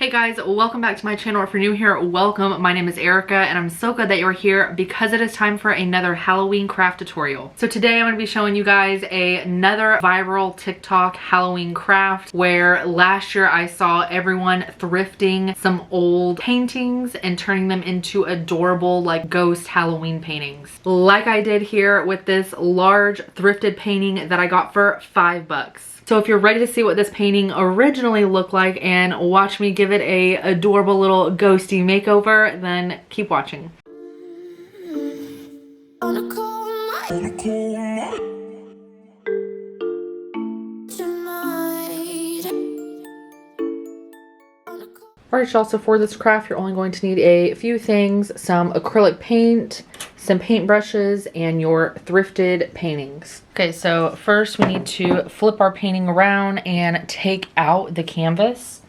Hey guys, welcome back to my channel. If you're new here, welcome. My name is Erica and I'm so glad that you're here because it is time for another Halloween craft tutorial. So today I'm going to be showing you guys another viral TikTok Halloween craft where last year I saw everyone thrifting some old paintings and turning them into adorable like ghost Halloween paintings. Like I did here with this large thrifted painting that I got for $5. So if you're ready to see what this painting originally looked like and watch me give it a adorable little ghosty makeover, then keep watching. Alright y'all, so for this craft you're only going to need a few things: some acrylic paint, some paint brushes, and your thrifted paintings. Okay, so first we need to flip our painting around and take out the canvas.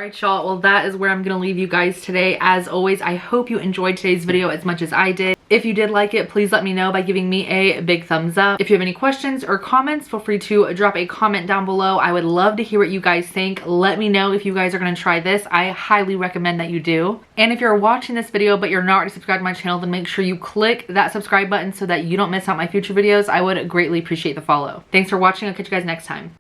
Alright y'all, well that is where I'm gonna leave you guys today. As always, I hope you enjoyed today's video as much as I did. If you did like it, please let me know by giving me a big thumbs up. If you have any questions or comments, feel free to drop a comment down below. I would love to hear what you guys think. Let me know if you guys are gonna try this. I highly recommend that you do. And if you're watching this video but you're not already subscribed to my channel, then make sure you click that subscribe button so that you don't miss out my future videos. I would greatly appreciate the follow. Thanks for watching. I'll catch you guys next time.